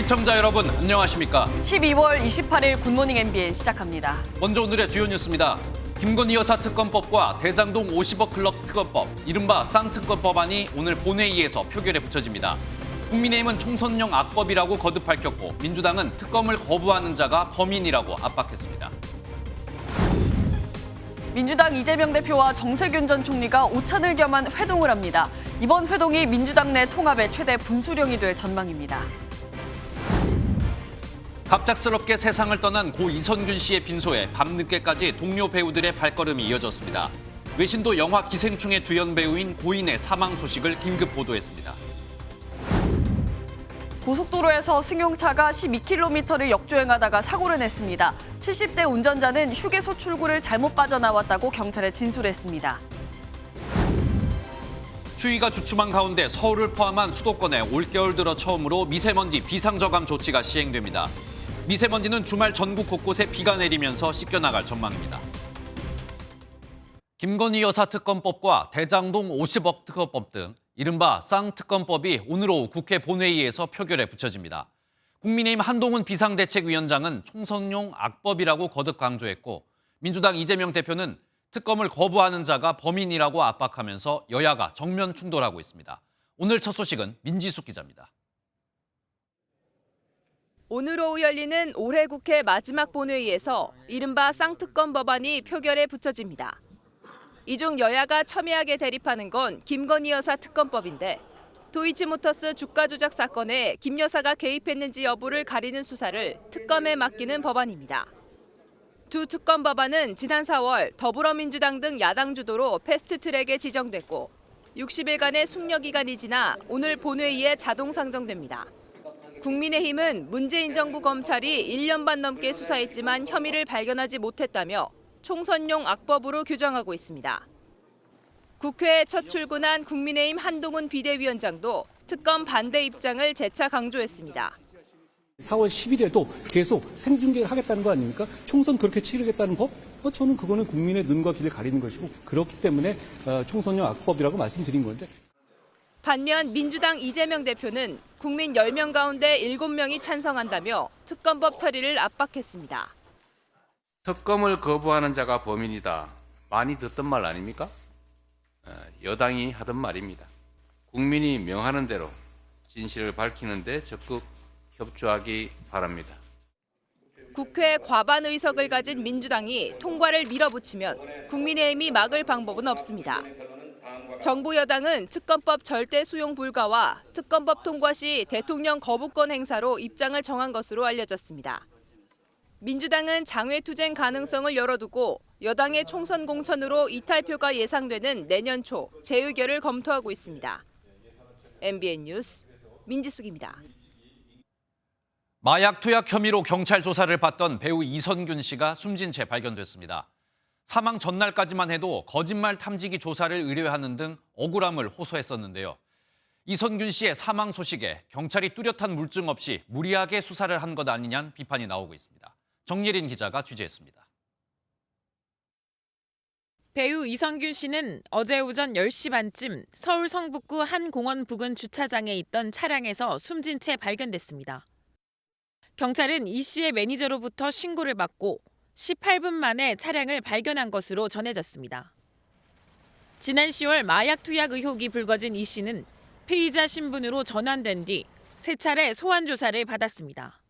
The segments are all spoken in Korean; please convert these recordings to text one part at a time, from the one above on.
시청자 여러분 안녕하십니까? 12월 28일 굿모닝 MBN 시작합니다. 먼저 오늘의 주요 뉴스입니다. 김건희 여사 특검법과 대장동 50억 클럽 특검법, 이른바 쌍특검법안이 오늘 본회의에서 표결에 붙여집니다. 국민의힘은 총선용 악법이라고 거듭 밝혔고 민주당은 특검을 거부하는 자가 범인이라고 압박했습니다. 민주당 이재명 대표와 정세균 전 총리가 오찬을 겸한 회동을 합니다. 이번 회동이 민주당 내 통합의 최대 분수령이 될 전망입니다. 갑작스럽게 세상을 떠난 고 이선균 씨의 빈소에 밤늦게까지 동료 배우들의 발걸음이 이어졌습니다. 외신도 영화 기생충의 주연 배우인 고인의 사망 소식을 긴급 보도했습니다. 고속도로에서 승용차가 12km를 역주행하다가 사고를 냈습니다. 70대 운전자는 휴게소 출구를 잘못 빠져나왔다고 경찰에 진술했습니다. 추위가 주춤한 가운데 서울을 포함한 수도권에 올겨울 들어 처음으로 미세먼지 비상저감 조치가 시행됩니다. 미세먼지는 주말 전국 곳곳에 비가 내리면서 씻겨나갈 전망입니다. 김건희 여사 특검법과 대장동 50억 특검법 등 이른바 쌍특검법이 오늘 오후 국회 본회의에서 표결에 붙여집니다. 국민의힘 한동훈 비상대책위원장은 총선용 악법이라고 거듭 강조했고 민주당 이재명 대표는 특검을 거부하는 자가 범인이라고 압박하면서 여야가 정면 충돌하고 있습니다. 오늘 첫 소식은 민지숙 기자입니다. 오늘 오후 열리는 올해 국회 마지막 본회의에서 이른바 쌍특검 법안이 표결에 붙여집니다. 이 중 여야가 첨예하게 대립하는 건 김건희 여사 특검법인데 도이치모터스 주가 조작 사건에 김 여사가 개입했는지 여부를 가리는 수사를 특검에 맡기는 법안입니다. 두 특검 법안은 지난 4월 더불어민주당 등 야당 주도로 패스트트랙에 지정됐고 60일간의 숙려 기간이 지나 오늘 본회의에 자동 상정됩니다. 국민의힘은 문재인 정부 검찰이 1년 반 넘게 수사했지만 혐의를 발견하지 못했다며 총선용 악법으로 규정하고 있습니다. 국회에 첫 출근한 국민의힘 한동훈 비대위원장도 특검 반대 입장을 재차 강조했습니다. 4월 10일에도 계속 생중계를 하겠다는 거 아닙니까? 총선 그렇게 치르겠다는 법? 저는 그거는 국민의 눈과 귀를 가리는 것이고 그렇기 때문에 총선용 악법이라고 말씀드린 건데. 반면 민주당 이재명 대표는 국민 10명 가운데 7명이 찬성한다며 특검법 처리를 압박했습니다. 특검을 거부하는 자가 범인이다. 많이 듣던 말 아닙니까? 여당이 하던 말입니다. 국민이 명하는 대로 진실을 밝히는 데 적극 협조하기 바랍니다. 국회 과반 의석을 가진 민주당이 통과를 밀어붙이면 국민의힘이 막을 방법은 없습니다. 정부 여당은 특검법 절대 수용 불가와 특검법 통과 시 대통령 거부권 행사로 입장을 정한 것으로 알려졌습니다. 민주당은 장외투쟁 가능성을 열어두고 여당의 총선 공천으로 이탈표가 예상되는 내년 초 재의결을 검토하고 있습니다. MBN 뉴스 민지숙입니다. 마약 투약 혐의로 경찰 조사를 받던 배우 이선균 씨가 숨진 채 발견됐습니다. 사망 전날까지만 해도 거짓말 탐지기 조사를 의뢰하는 등 억울함을 호소했었는데요. 이선균 씨의 사망 소식에 경찰이 뚜렷한 물증 없이 무리하게 수사를 한 것 아니냐는 비판이 나오고 있습니다. 정예린 기자가 취재했습니다. 배우 이선균 씨는 어제 오전 10시 반쯤 서울 성북구 한 공원 부근 주차장에 있던 차량에서 숨진 채 발견됐습니다. 경찰은 이 씨의 매니저로부터 신고를 받고 18분 만에 차량을 발견한 것으로 전해졌습니다. 지난 10월 마약 투약 의혹이 불거진 이 씨는 피의자 신분으로 전환된 뒤 세 차례 소환 조사를 받았습니다.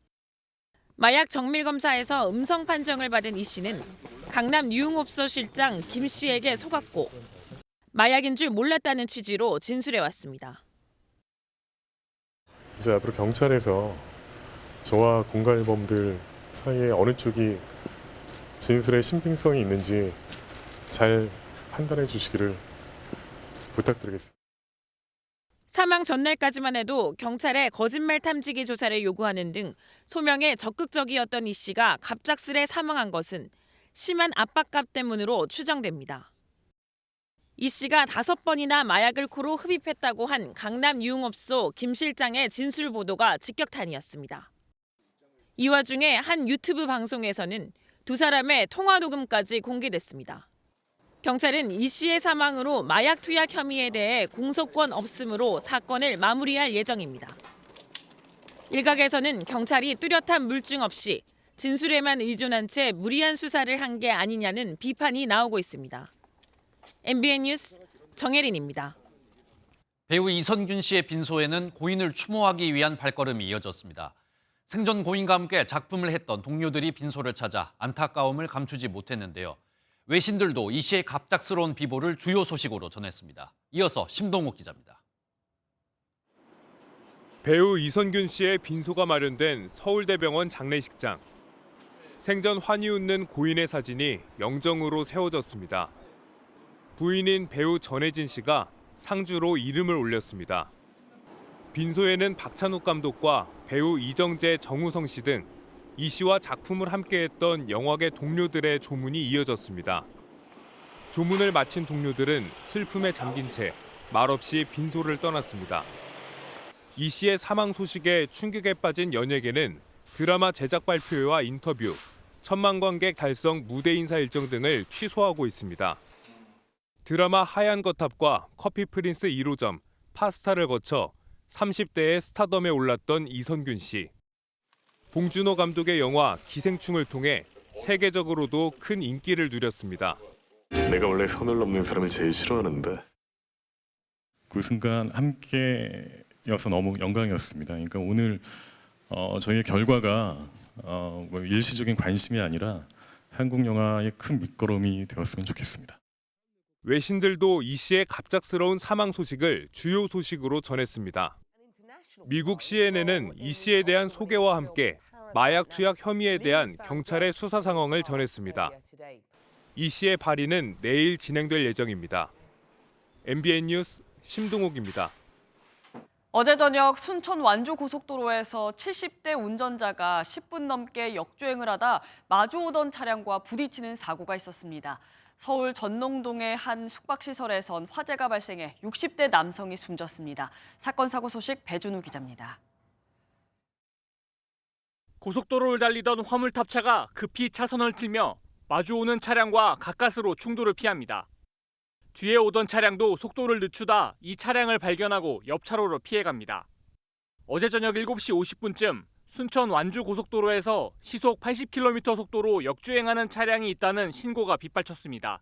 마약 정밀검사에서 음성 판정을 받은 이 씨는 강남 유흥업소 실장 김 씨에게 속았고 마약인 줄 몰랐다는 취지로 진술해왔습니다. 이제 앞으로 경찰에서 저와 공갈범들 사이에 어느 쪽이 진술의 신빙성이 있는지 잘 판단해 주시기를 부탁드리겠습니다. 사망 전날까지만 해도 경찰에 거짓말 탐지기 조사를 요구하는 등 소명에 적극적이었던 이 씨가 갑작스레 사망한 것은 심한 압박감 때문으로 추정됩니다. 이 씨가 5번이나 마약을 코로 흡입했다고 한 강남 유흥업소 김 실장의 진술 보도가 직격탄이었습니다. 이 와중에 한 유튜브 방송에서는 두 사람의 통화 녹음까지 공개됐습니다. 경찰은 이 씨의 사망으로 마약 투약 혐의에 대해 공소권 없음으로 사건을 마무리할 예정입니다. 일각에서는 경찰이 뚜렷한 물증 없이 진술에만 의존한 채 무리한 수사를 한 게 아니냐는 비판이 나오고 있습니다. MBN 뉴스 정혜린입니다. 배우 이선균 씨의 빈소에는 고인을 추모하기 위한 발걸음이 이어졌습니다. 생전 고인과 함께 작품을 했던 동료들이 빈소를 찾아 안타까움을 감추지 못했는데요. 외신들도 이 씨의 갑작스러운 비보를 주요 소식으로 전했습니다. 이어서 심동욱 기자입니다. 배우 이선균 씨의 빈소가 마련된 서울대병원 장례식장. 생전 환히 웃는 고인의 사진이 영정으로 세워졌습니다. 부인인 배우 전혜진 씨가 상주로 이름을 올렸습니다. 빈소에는 박찬욱 감독과 배우 이정재, 정우성 씨 등 이 씨와 작품을 함께했던 영화계 동료들의 조문이 이어졌습니다. 조문을 마친 동료들은 슬픔에 잠긴 채 말없이 빈소를 떠났습니다. 이 씨의 사망 소식에 충격에 빠진 연예계는 드라마 제작 발표회와 인터뷰, 1000만 관객 달성 무대 인사 일정 등을 취소하고 있습니다. 드라마 하얀 거탑과 커피 프린스 1호점, 파스타를 거쳐 30대의 스타덤에 올랐던 이선균 씨. 봉준호 감독의 영화 기생충을 통해 세계적으로도 큰 인기를 누렸습니다. 내가 원래 선을 넘는 사람을 제일 싫어하는데 그 순간 함께여서 너무 영광이었습니다. 그러니까 오늘 저희의 결과가 뭐 일시적인 관심이 아니라 한국 영화의 큰 밑거름이 되었으면 좋겠습니다. 외신들도 이 씨의 갑작스러운 사망 소식을 주요 소식으로 전했습니다. 미국 CNN은 이 씨에 대한 소개와 함께 마약 투약 혐의에 대한 경찰의 수사 상황을 전했습니다. 이 씨의 발의는 내일 진행될 예정입니다. MBN 뉴스 심동욱입니다. 어제 저녁 순천 완주고속도로에서 70대 운전자가 10분 넘게 역주행을 하다 마주오던 차량과 부딪히는 사고가 있었습니다. 서울 전농동의 한 숙박시설에선 화재가 발생해 60대 남성이 숨졌습니다. 사건 사고 소식 배준우 기자입니다. 고속도로를 달리던 화물탑차가 급히 차선을 틀며 마주오는 차량과 가까스로 충돌을 피합니다. 뒤에 오던 차량도 속도를 늦추다 이 차량을 발견하고 옆 차로로 피해갑니다. 어제 저녁 7시 50분쯤 순천 완주고속도로에서 시속 80km 속도로 역주행하는 차량이 있다는 신고가 빗발쳤습니다.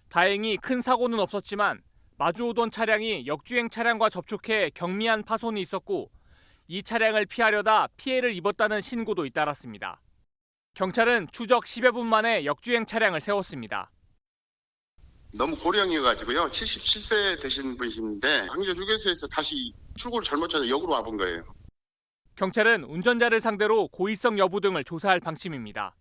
다행히 큰 사고는 없었지만 마주오던 차량이 역주행 차량과 접촉해 경미한 파손이 있었고 이 차량을 피하려다 피해를 입었다는 신고도 잇따랐습니다. 경찰은 추적 10여 분 만에 역주행 차량을 세웠습니다. 너무 고령이어가지고요. 77세 되신 분이신데 황제 휴게소에서 다시 출구를 잘못 찾아 역으로 와본 거예요. 경찰은 운전자를 상대로 고의성 여부 등을 조사할 방침입니다.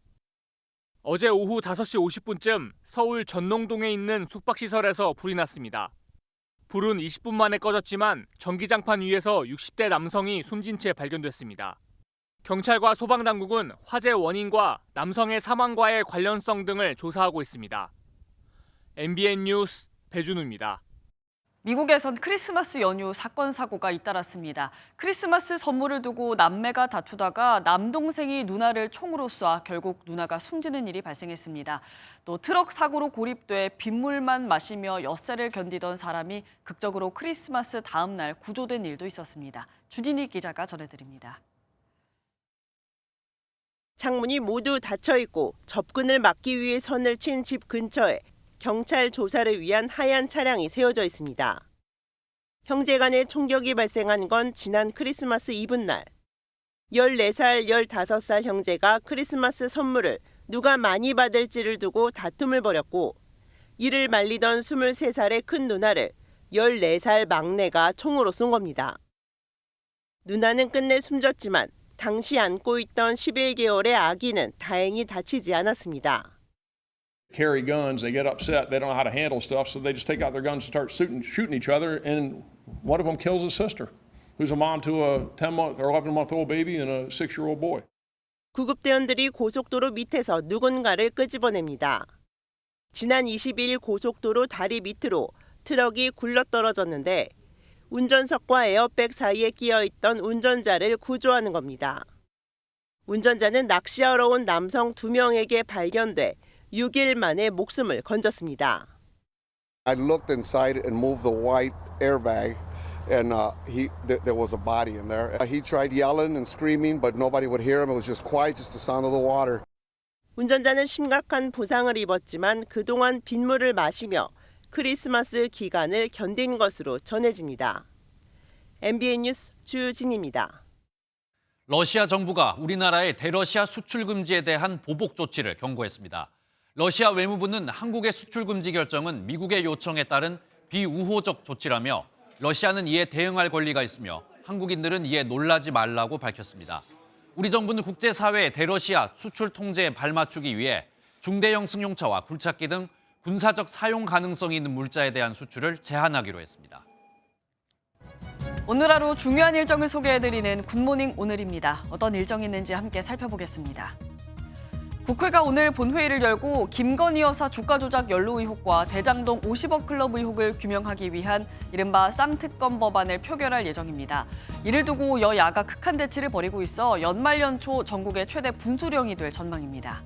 어제 오후 5시 50분쯤 서울 전농동에 있는 숙박시설에서 불이 났습니다. 불은 20분 만에 꺼졌지만 전기장판 위에서 60대 남성이 숨진 채 발견됐습니다. 경찰과 소방당국은 화재 원인과 남성의 사망과의 관련성 등을 조사하고 있습니다. MBN 뉴스 배준우입니다. 미국에선 크리스마스 연휴 사건 사고가 잇따랐습니다. 크리스마스 선물을 두고 남매가 다투다가 남동생이 누나를 총으로 쏴 결국 누나가 숨지는 일이 발생했습니다. 또 트럭 사고로 고립돼 빗물만 마시며 엿새를 견디던 사람이 극적으로 크리스마스 다음 날 구조된 일도 있었습니다. 주진희 기자가 전해드립니다. 창문이 모두 닫혀 있고 접근을 막기 위해 선을 친 집 근처에 경찰 조사를 위한 하얀 차량이 세워져 있습니다. 형제 간의 총격이 발생한 건 지난 크리스마스 이브날. 14살, 15살 형제가 크리스마스 선물을 누가 많이 받을지를 두고 다툼을 벌였고 이를 말리던 23살의 큰 누나를 14살 막내가 총으로 쏜 겁니다. 누나는 끝내 숨졌지만 당시 안고 있던 11개월의 아기는 다행히 다치지 않았습니다. Carry guns, they get upset, they don't know how to handle stuff, so they just take out their guns and start shooting each other, and one of them kills his sister, who's a mom to a 10-month or 11-month-old baby and a 6-year-old boy. 구급대원들이 고속도로 밑에서 누군가를 끄집어냅니다. 지난 22일 고속도로 다리 밑으로 트럭이 굴러떨어졌는데 운전석과 에어백 사이에 끼어있던 운전자를 구조하는 겁니다. 운전자는 낚시하러 온 남성 2명에게 발견돼 6일 만에 목숨을 건졌습니다. I looked inside and moved the white airbag and there was a body in there. He tried yelling and screaming, but nobody would hear him. It was just quiet, just the sound of the water. 운전자는 심각한 부상을 입었지만 그동안 빗물을 마시며 크리스마스 기간을 견딘 것으로 전해집니다. MBN 뉴스 주진입니다. 러시아 정부가 우리나라의 대러시아 수출 금지에 대한 보복 조치를 경고했습니다. 러시아 외무부는 한국의 수출 금지 결정은 미국의 요청에 따른 비우호적 조치라며 러시아는 이에 대응할 권리가 있으며 한국인들은 이에 놀라지 말라고 밝혔습니다. 우리 정부는 국제사회의 대러시아 수출 통제에 발맞추기 위해 중대형 승용차와 굴착기 등 군사적 사용 가능성이 있는 물자에 대한 수출을 제한하기로 했습니다. 오늘 하루 중요한 일정을 소개해드리는 굿모닝 오늘입니다. 어떤 일정이 있는지 함께 살펴보겠습니다. 국회가 오늘 본회의를 열고 김건희 여사 주가 조작 연루 의혹과 대장동 50억 클럽 의혹을 규명하기 위한 이른바 쌍특검 법안을 표결할 예정입니다. 이를 두고 여야가 극한 대치를 벌이고 있어 연말 연초 전국의 최대 분수령이 될 전망입니다.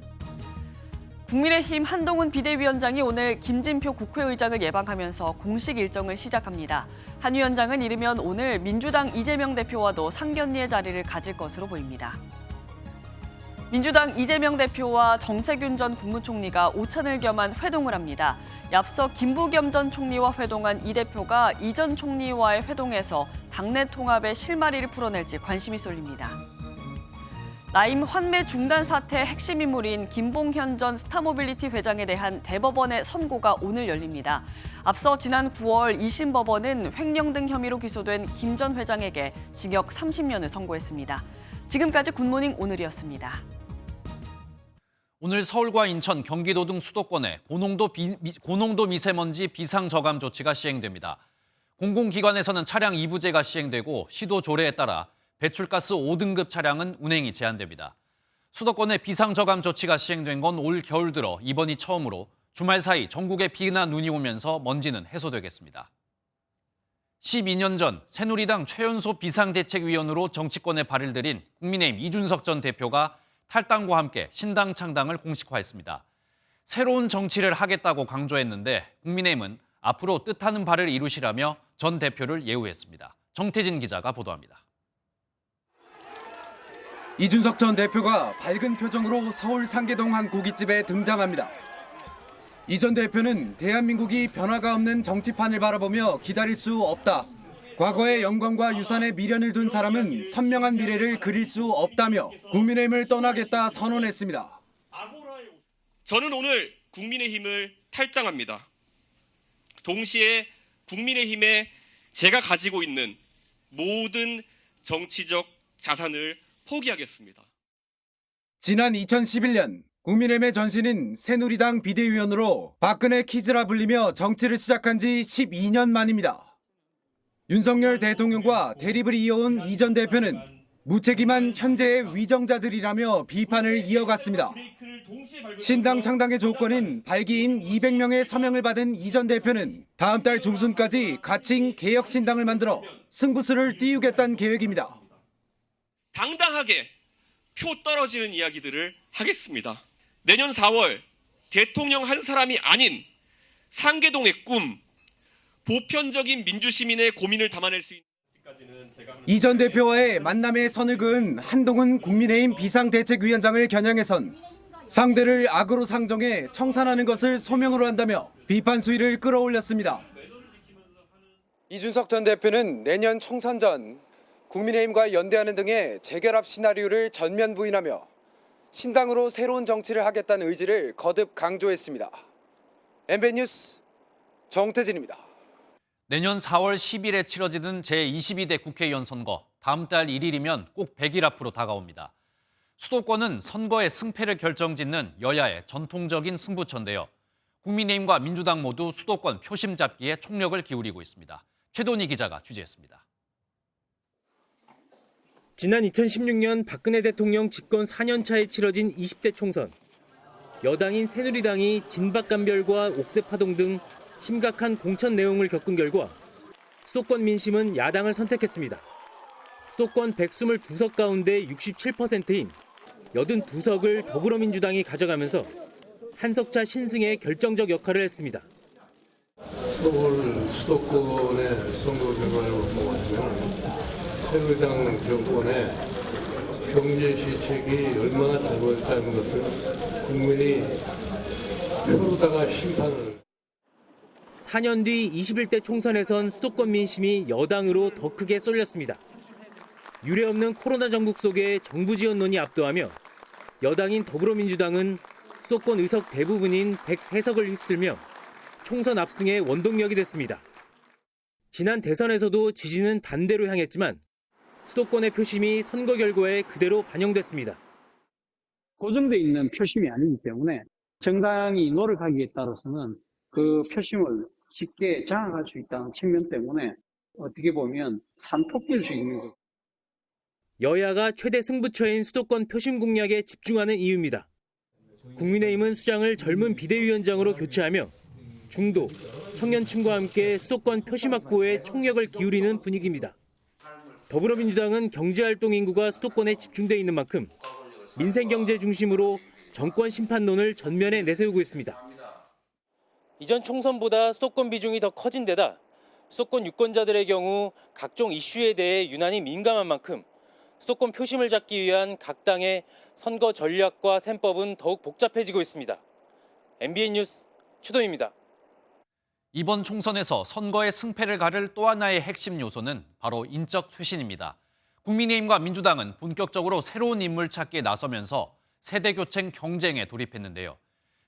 국민의힘 한동훈 비대위원장이 오늘 김진표 국회의장을 예방하면서 공식 일정을 시작합니다. 한 위원장은 이르면 오늘 민주당 이재명 대표와도 상견례의 자리를 가질 것으로 보입니다. 민주당 이재명 대표와 정세균 전 국무총리가 오찬을 겸한 회동을 합니다. 앞서 김부겸 전 총리와 회동한 이 대표가 이 전 총리와의 회동에서 당내 통합의 실마리를 풀어낼지 관심이 쏠립니다. 라임 환매 중단 사태의 핵심 인물인 김봉현 전 스타모빌리티 회장에 대한 대법원의 선고가 오늘 열립니다. 앞서 지난 9월 2심 법원은 횡령 등 혐의로 기소된 김 전 회장에게 징역 30년을 선고했습니다. 지금까지 굿모닝 오늘이었습니다. 오늘 서울과 인천, 경기도 등 수도권에 고농도 미세먼지 비상저감 조치가 시행됩니다. 공공기관에서는 차량 2부제가 시행되고 시도 조례에 따라 배출가스 5등급 차량은 운행이 제한됩니다. 수도권의 비상저감 조치가 시행된 건 올 겨울 들어 이번이 처음으로 주말 사이 전국에 비나 눈이 오면서 먼지는 해소되겠습니다. 12년 전 새누리당 최연소 비상대책위원으로 정치권에 발을 들인 국민의힘 이준석 전 대표가 탈당과 함께 신당 창당을 공식화했습니다. 새로운 정치를 하겠다고 강조했는데 국민의힘은 앞으로 뜻하는 바를 이루시라며 전 대표를 예우했습니다. 정태진 기자가 보도합니다. 이준석 전 대표가 밝은 표정으로 서울 상계동 한 고깃집에 등장합니다. 이 전 대표는 대한민국이 변화가 없는 정치판을 바라보며 기다릴 수 없다. 과거의 영광과 유산에 미련을 둔 사람은 선명한 미래를 그릴 수 없다며 국민의힘을 떠나겠다 선언했습니다. 저는 오늘 국민의힘을 탈당합니다. 동시에 국민의힘에 제가 가지고 있는 모든 정치적 자산을 포기하겠습니다. 지난 2011년 국민의힘의 전신인 새누리당 비대위원으로 박근혜 키즈라 불리며 정치를 시작한 지 12년 만입니다. 윤석열 대통령과 대립을 이어온 이 전 대표는 무책임한 현재의 위정자들이라며 비판을 이어갔습니다. 신당 창당의 조건인 발기인 200명의 서명을 받은 이 전 대표는 다음 달 중순까지 가칭 개혁신당을 만들어 승부수를 띄우겠다는 계획입니다. 당당하게 표 떨어지는 이야기들을 하겠습니다. 내년 4월 대통령 한 사람이 아닌 상계동의 꿈, 보편적인 민주시민의 고민을 담아낼 수 있는 이 전 대표와의 만남에 선을 그은 한동훈 국민의힘 비상대책위원장을 겨냥해선 상대를 악으로 상정해 청산하는 것을 소명으로 한다며 비판 수위를 끌어올렸습니다. 이준석 전 대표는 내년 총선 전 국민의힘과 연대하는 등의 재결합 시나리오를 전면 부인하며 신당으로 새로운 정치를 하겠다는 의지를 거듭 강조했습니다. MBN 뉴스 정태진입니다. 내년 4월 10일에 치러지는 제22대 국회의원 선거, 다음 달 1일이면 꼭 100일 앞으로 다가옵니다. 수도권은 선거의 승패를 결정짓는 여야의 전통적인 승부처인데요. 국민의힘과 민주당 모두 수도권 표심 잡기에 총력을 기울이고 있습니다. 최돈희 기자가 취재했습니다. 지난 2016년 박근혜 대통령 집권 4년차에 치러진 20대 총선. 여당인 새누리당이 진박간별과 옥새파동 등 심각한 공천 내용을 겪은 결과 수도권 민심은 야당을 선택했습니다. 수도권 122석 가운데 67%인 82석을 더불어민주당이 가져가면서 한석차 신승에 결정적 역할을 했습니다. 서울 수도권의 선거 결과를 보면 새누리당 정권의 경제 시책이 얼마나 잘못됐다는 것을 국민이 표로다가 심판을. 4년 뒤 21대 총선에선 수도권 민심이 여당으로 더 크게 쏠렸습니다. 유례없는 코로나 전국 속에 정부 지원론이 압도하며 여당인 더불어민주당은 수도권 의석 대부분인 103석을 휩쓸며 총선 압승의 원동력이 됐습니다. 지난 대선에서도 지지는 반대로 향했지만 수도권의 표심이 선거 결과에 그대로 반영됐습니다. 고정돼 있는 표심이 아니기 때문에 정당이 노력하기에 따라서는 그 표심을 쉽게 장악할 수 있다는 측면 때문에 어떻게 보면 산토끼일 수 있는 거죠. 여야가 최대 승부처인 수도권 표심 공략에 집중하는 이유입니다. 국민의힘은 수장을 젊은 비대위원장으로 교체하며 중도, 청년층과 함께 수도권 표심 확보에 총력을 기울이는 분위기입니다. 더불어민주당은 경제활동 인구가 수도권에 집중돼 있는 만큼 민생경제 중심으로 정권 심판론을 전면에 내세우고 있습니다. 이전 총선보다 수도권 비중이 더 커진 데다 수도권 유권자들의 경우 각종 이슈에 대해 유난히 민감한 만큼 수도권 표심을 잡기 위한 각 당의 선거 전략과 셈법은 더욱 복잡해지고 있습니다. MBN 뉴스 최도입니다. 이번 총선에서 선거의 승패를 가를 또 하나의 핵심 요소는 바로 인적 쇄신입니다. 국민의힘과 민주당은 본격적으로 새로운 인물 찾기에 나서면서 세대교체 경쟁에 돌입했는데요.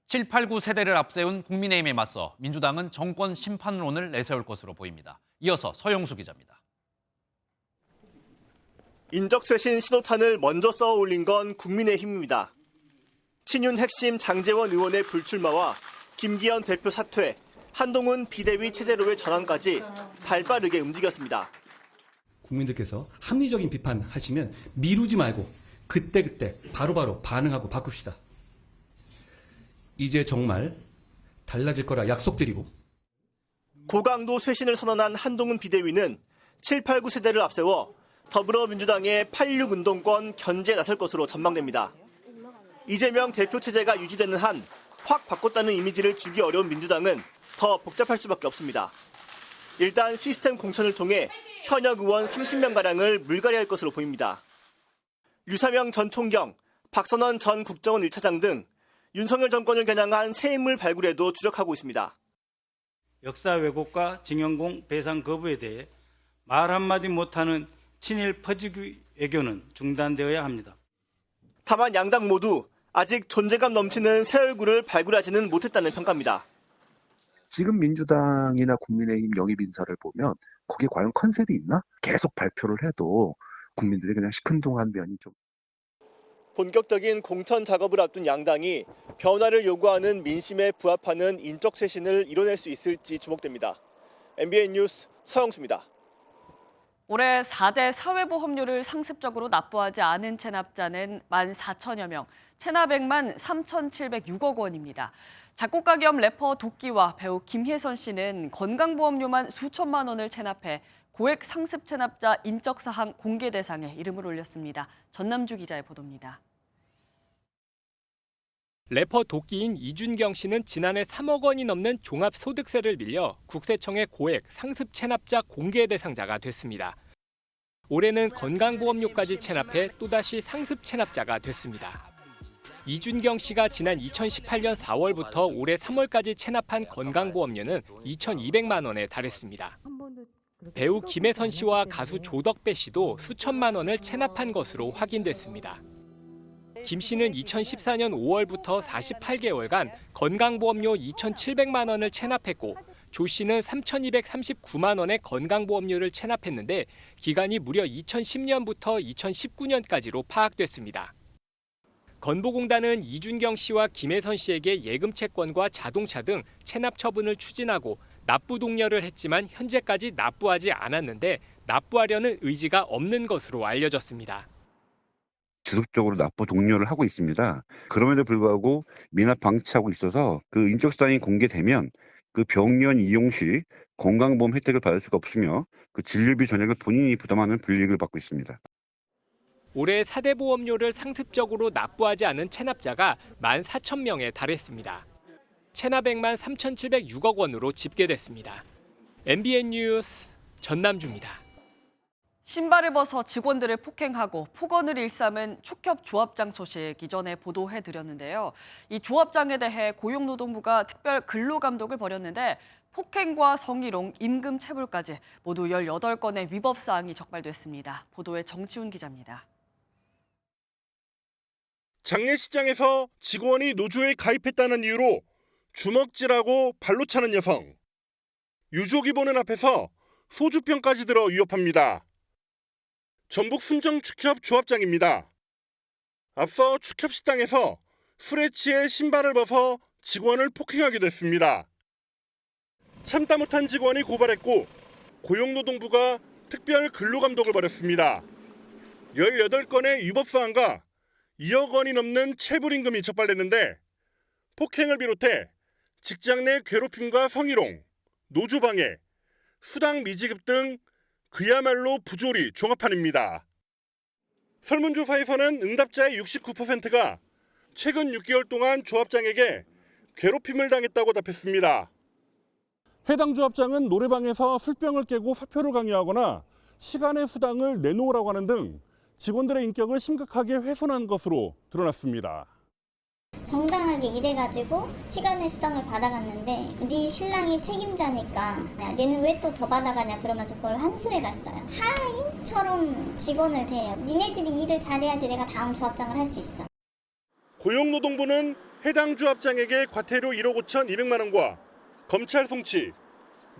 7, 8, 9 세대를 앞세운 국민의힘에 맞서 민주당은 정권 심판론을 내세울 것으로 보입니다. 이어서 서영수 기자입니다. 인적쇄신 신호탄을 먼저 쏘아 올린 건 국민의힘입니다. 친윤 핵심 장제원 의원의 불출마와 김기현 대표 사퇴, 한동훈 비대위 체제로의 전환까지 발빠르게 움직였습니다. 국민들께서 합리적인 비판하시면 미루지 말고 그때그때 바로바로 반응하고 바꿉시다. 이제 정말 달라질 거라 약속드리고. 고강도 쇄신을 선언한 한동훈 비대위는 7, 8, 9 세대를 앞세워 더불어민주당의 86 운동권 견제에 나설 것으로 전망됩니다. 이재명 대표 체제가 유지되는 한 확 바꿨다는 이미지를 주기 어려운 민주당은 더 복잡할 수밖에 없습니다. 일단 시스템 공천을 통해 현역 의원 30명가량을 물갈이할 것으로 보입니다. 유사명 전 총경, 박선원 전 국정원 1차장 등 윤석열 정권을 겨냥한 새 인물 발굴에도 주력하고 있습니다. 역사 왜곡과 징용공 배상 거부에 대해 말 한마디 못하는 친일 퍼지기 외교는 중단되어야 합니다. 다만 양당 모두 아직 존재감 넘치는 새 얼굴을 발굴하지는 못했다는 평가입니다. 지금 민주당이나 국민의힘 영입 인사를 보면 거기에 과연 컨셉이 있나? 계속 발표를 해도 국민들이 그냥 시큰둥한 면이 좀. 본격적인 공천 작업을 앞둔 양당이 변화를 요구하는 민심에 부합하는 인적 쇄신을 이뤄낼 수 있을지 주목됩니다. MBN 뉴스 서영수입니다. 올해 4대 사회보험료를 상습적으로 납부하지 않은 체납자는 14,000여 명, 체납액만 3,706억 원입니다. 작곡가 겸 래퍼 도끼와 배우 김혜선 씨는 건강보험료만 수천만 원을 체납해 고액 상습 체납자 인적사항 공개 대상에 이름을 올렸습니다. 전남주 기자의 보도입니다. 래퍼 도끼인 이준경 씨는 지난해 3억 원이 넘는 종합소득세를 밀려 국세청의 고액 상습 체납자 공개 대상자가 됐습니다. 올해는 건강보험료까지 체납해 또다시 상습 체납자가 됐습니다. 이준경 씨가 지난 2018년 4월부터 올해 3월까지 체납한 건강보험료는 2,200만 원에 달했습니다. 배우 김혜선 씨와 가수 조덕배 씨도 수천만 원을 체납한 것으로 확인됐습니다. 김 씨는 2014년 5월부터 48개월간 건강보험료 2,700만 원을 체납했고 조 씨는 3,239만 원의 건강보험료를 체납했는데 기간이 무려 2010년부터 2019년까지로 파악됐습니다. 건보공단은 이준경 씨와 김혜선 씨에게 예금 채권과 자동차 등 체납 처분을 추진하고 납부 독려를 했지만 현재까지 납부하지 않았는데 납부하려는 의지가 없는 것으로 알려졌습니다. 지속적으로 납부 독려를 하고 있습니다. 그럼에도 불구하고 미납 방치하고 있어서 그 인적사항이 공개되면 그 병원 이용 시 건강보험 혜택을 받을 수가 없으며 그 진료비 전액을 본인이 부담하는 불이익을 받고 있습니다. 올해 4대 보험료를 상습적으로 납부하지 않은 체납자가 14,000명에 달했습니다. 체납액만 3,706억 원으로 집계됐습니다. MBN 뉴스 전남주입니다. 신발을 벗어 직원들을 폭행하고 폭언을 일삼은 축협 조합장 소식 이전에 보도해드렸는데요. 이 조합장에 대해 고용노동부가 특별 근로감독을 벌였는데 폭행과 성희롱, 임금 체불까지 모두 18건의 위법 사항이 적발됐습니다. 보도에 정치훈 기자입니다. 장례식장에서 직원이 노조에 가입했다는 이유로 주먹질하고 발로 차는 여성. 유족이 보는 앞에서 소주병까지 들어 위협합니다. 전북 순정축협 조합장입니다. 앞서 축협 식당에서 술에 취해 신발을 벗어 직원을 폭행하기도 했습니다. 참다 못한 직원이 고발했고 고용노동부가 특별 근로감독을 벌였습니다. 18건의 위법사항과 2억 원이 넘는 체불임금이 적발됐는데 폭행을 비롯해 직장 내 괴롭힘과 성희롱, 노조방해, 수당 미지급 등 그야말로 부조리 종합판입니다. 설문조사에서는 응답자의 69%가 최근 6개월 동안 조합장에게 괴롭힘을 당했다고 답했습니다. 해당 조합장은 노래방에서 술병을 깨고 사표를 강요하거나 시간의 수당을 내놓으라고 하는 등 직원들의 인격을 심각하게 훼손한 것으로 드러났습니다. 정당하게 일해가지고 시간의 수당을 받아갔는데 네 신랑이 책임자니까 얘는 왜 또 더 받아가냐 그러면서 그걸 환수해 갔어요. 하인처럼 직원을 대해요. 니네들이 일을 잘해야지 내가 다음 조합장을 할 수 있어. 고용노동부는 해당 조합장에게 과태료 1억 5,200만 원과 검찰 송치,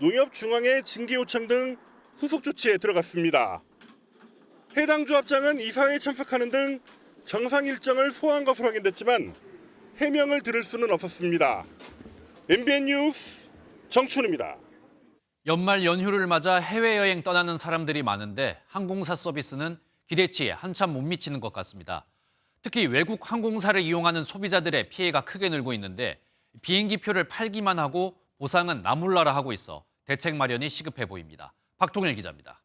농협중앙회 징계 요청 등 후속 조치에 들어갔습니다. 해당 조합장은 이사회에 참석하는 등 정상 일정을 소화한 것으로 확인됐지만 해명을 들을 수는 없었습니다. MBN 뉴스 정춘우입니다. 연말 연휴를 맞아 해외여행 떠나는 사람들이 많은데 항공사 서비스는 기대치에 한참 못 미치는 것 같습니다. 특히 외국 항공사를 이용하는 소비자들의 피해가 크게 늘고 있는데 비행기표를 팔기만 하고 보상은 나몰라라 하고 있어 대책 마련이 시급해 보입니다. 박통일 기자입니다.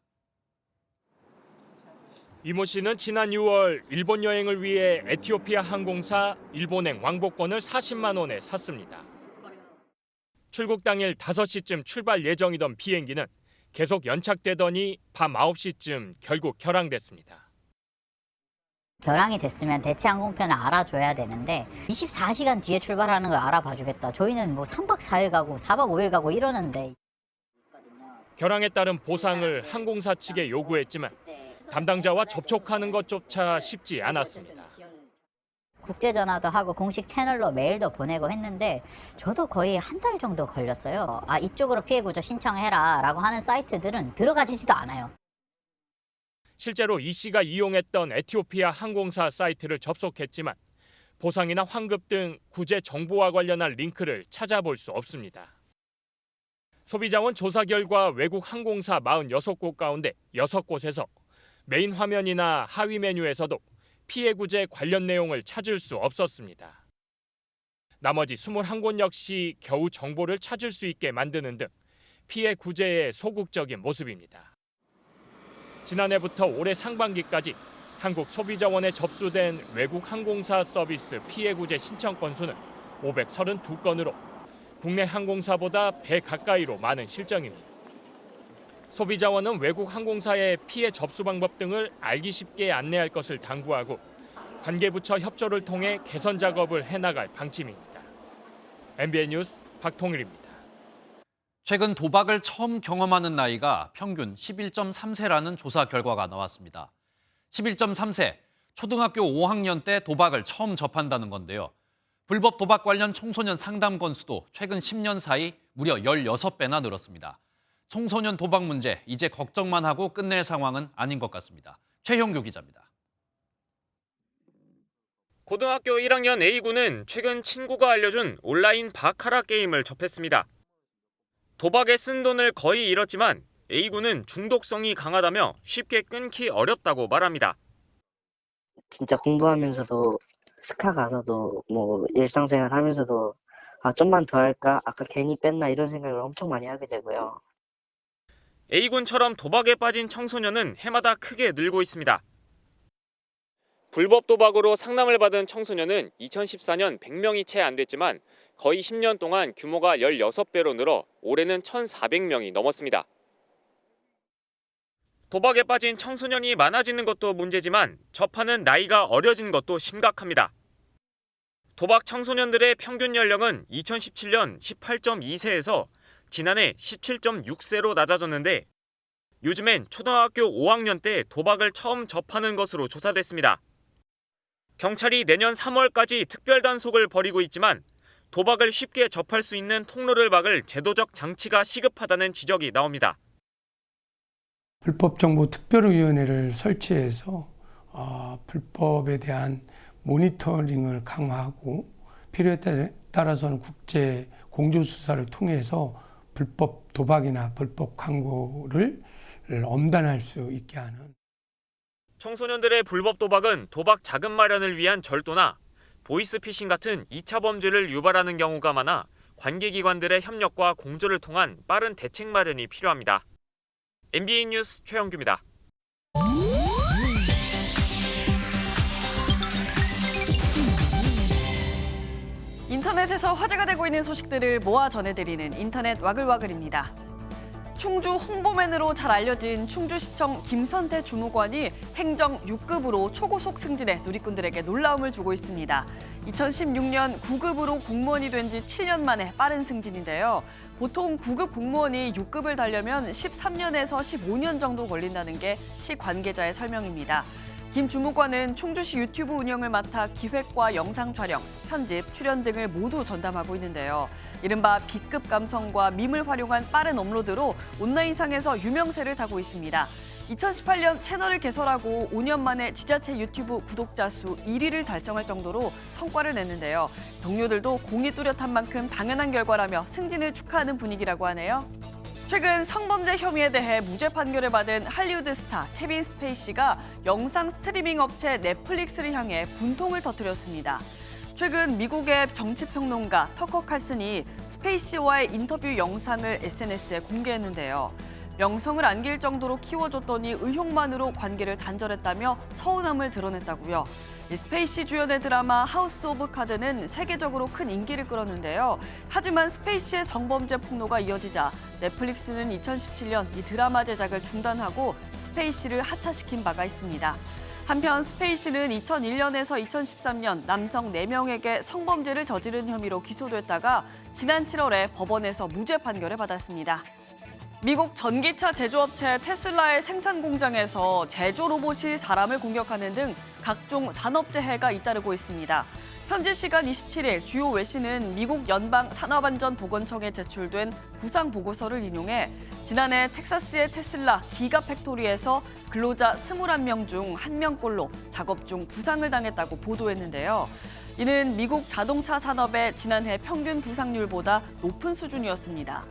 이모 씨는 지난 6월 일본 여행을 위해 에티오피아 항공사 일본행 왕복권을 40만 원에 샀습니다. 출국 당일 5시쯤 출발 예정이던 비행기는 계속 연착되더니 밤 9시쯤 결국 결항됐습니다. 결항이 됐으면 대체 항공편을 알아줘야 되는데 24시간 뒤에 출발하는 걸 알아봐주겠다. 저희는 뭐 3박 4일 가고 4박 5일 가고 이러는데. 결항에 따른 보상을 항공사 측에 요구했지만 담당자와 접촉하는 것조차 쉽지 않았습니다. 국제전화도 하고 공식 채널로 메일도 보내고 했는데 저도 거의 한 달 정도 걸렸어요. 이쪽으로 피해구조 신청해라 라고 하는 사이트들은 들어가지지도 않아요. 실제로 이 씨가 이용했던 에티오피아 항공사 사이트를 접속했지만 보상이나 환급 등 구제 정보와 관련한 링크를 찾아볼 수 없습니다. 소비자원 조사 결과 외국 항공사 46곳 가운데 6곳에서 메인 화면이나 하위 메뉴에서도 피해 구제 관련 내용을 찾을 수 없었습니다. 나머지 21곳 역시 겨우 정보를 찾을 수 있게 만드는 등 피해 구제의 소극적인 모습입니다. 지난해부터 올해 상반기까지 한국소비자원에 접수된 외국 항공사 서비스 피해 구제 신청 건수는 532건으로 국내 항공사보다 배 가까이로 많은 실정입니다. 소비자원은 외국 항공사의 피해 접수 방법 등을 알기 쉽게 안내할 것을 당부하고 관계부처 협조를 통해 개선 작업을 해나갈 방침입니다. MBN 뉴스 박통일입니다. 최근 도박을 처음 경험하는 나이가 평균 11.3세라는 조사 결과가 나왔습니다. 11.3세, 초등학교 5학년 때 도박을 처음 접한다는 건데요. 불법 도박 관련 청소년 상담 건수도 최근 10년 사이 무려 16배나 늘었습니다. 청소년 도박 문제, 이제 걱정만 하고 끝낼 상황은 아닌 것 같습니다. 최형규 기자입니다. 고등학교 1학년 A군은 최근 친구가 알려준 온라인 바카라 게임을 접했습니다. 도박에 쓴 돈을 거의 잃었지만 A군은 중독성이 강하다며 쉽게 끊기 어렵다고 말합니다. 진짜 공부하면서도 스카 가서도 뭐 일상생활 하면서도 좀만 더 할까? 아까 괜히 뺐나? 이런 생각을 엄청 많이 하게 되고요. A군처럼 도박에 빠진 청소년은 해마다 크게 늘고 있습니다. 불법 도박으로 상담을 받은 청소년은 2014년 100명이 채 안 됐지만 거의 10년 동안 규모가 16배로 늘어 올해는 1,400명이 넘었습니다. 도박에 빠진 청소년이 많아지는 것도 문제지만 접하는 나이가 어려진 것도 심각합니다. 도박 청소년들의 평균 연령은 2017년 18.2세에서 지난해 17.6세로 낮아졌는데 요즘엔 초등학교 5학년 때 도박을 처음 접하는 것으로 조사됐습니다. 경찰이 내년 3월까지 특별 단속을 벌이고 있지만 도박을 쉽게 접할 수 있는 통로를 막을 제도적 장치가 시급하다는 지적이 나옵니다. 불법정보특별위원회를 설치해서 불법에 대한 모니터링을 강화하고 필요에 따라서는 국제 공조수사를 통해서 불법 도박이나 불법 광고를 엄단할 수 있게 하는. 청소년들의 불법 도박은 도박 자금 마련을 위한 절도나 보이스피싱 같은 2차 범죄를 유발하는 경우가 많아 관계기관들의 협력과 공조를 통한 빠른 대책 마련이 필요합니다. MBN 뉴스 최영규입니다. 인터넷에서 화제가 되고 있는 소식들을 모아 전해드리는 인터넷 와글와글입니다. 충주 홍보맨으로 잘 알려진 충주시청 김선태 주무관이 행정 6급으로 초고속 승진해 누리꾼들에게 놀라움을 주고 있습니다. 2016년 9급으로 공무원이 된 지 7년 만에 빠른 승진인데요. 보통 9급 공무원이 6급을 달려면 13년에서 15년 정도 걸린다는 게 시 관계자의 설명입니다. 김 주무관은 충주시 유튜브 운영을 맡아 기획과 영상 촬영, 편집, 출연 등을 모두 전담하고 있는데요. 이른바 B급 감성과 밈을 활용한 빠른 업로드로 온라인상에서 유명세를 타고 있습니다. 2018년 채널을 개설하고 5년 만에 지자체 유튜브 구독자 수 1위를 달성할 정도로 성과를 냈는데요. 동료들도 공이 뚜렷한 만큼 당연한 결과라며 승진을 축하하는 분위기라고 하네요. 최근 성범죄 혐의에 대해 무죄 판결을 받은 할리우드 스타 케빈 스페이시가 영상 스트리밍 업체 넷플릭스를 향해 분통을 터뜨렸습니다. 최근 미국의 정치평론가 터커 칼슨이 스페이시와의 인터뷰 영상을 SNS에 공개했는데요. 명성을 안길 정도로 키워줬더니 의혹만으로 관계를 단절했다며 서운함을 드러냈다고요. 스페이시 주연의 드라마 하우스 오브 카드는 세계적으로 큰 인기를 끌었는데요. 하지만 스페이시의 성범죄 폭로가 이어지자 넷플릭스는 2017년 이 드라마 제작을 중단하고 스페이시를 하차시킨 바가 있습니다. 한편 스페이시는 2001년에서 2013년 남성 4명에게 성범죄를 저지른 혐의로 기소됐다가 지난 7월에 법원에서 무죄 판결을 받았습니다. 미국 전기차 제조업체 테슬라의 생산 공장에서 제조 로봇이 사람을 공격하는 등 각종 산업재해가 잇따르고 있습니다. 현지 시간 27일 주요 외신은 미국 연방산업안전보건청에 제출된 부상 보고서를 인용해 지난해 텍사스의 테슬라 기가 팩토리에서 근로자 21명 중 1명꼴로 작업 중 부상을 당했다고 보도했는데요. 이는 미국 자동차 산업의 지난해 평균 부상률보다 높은 수준이었습니다.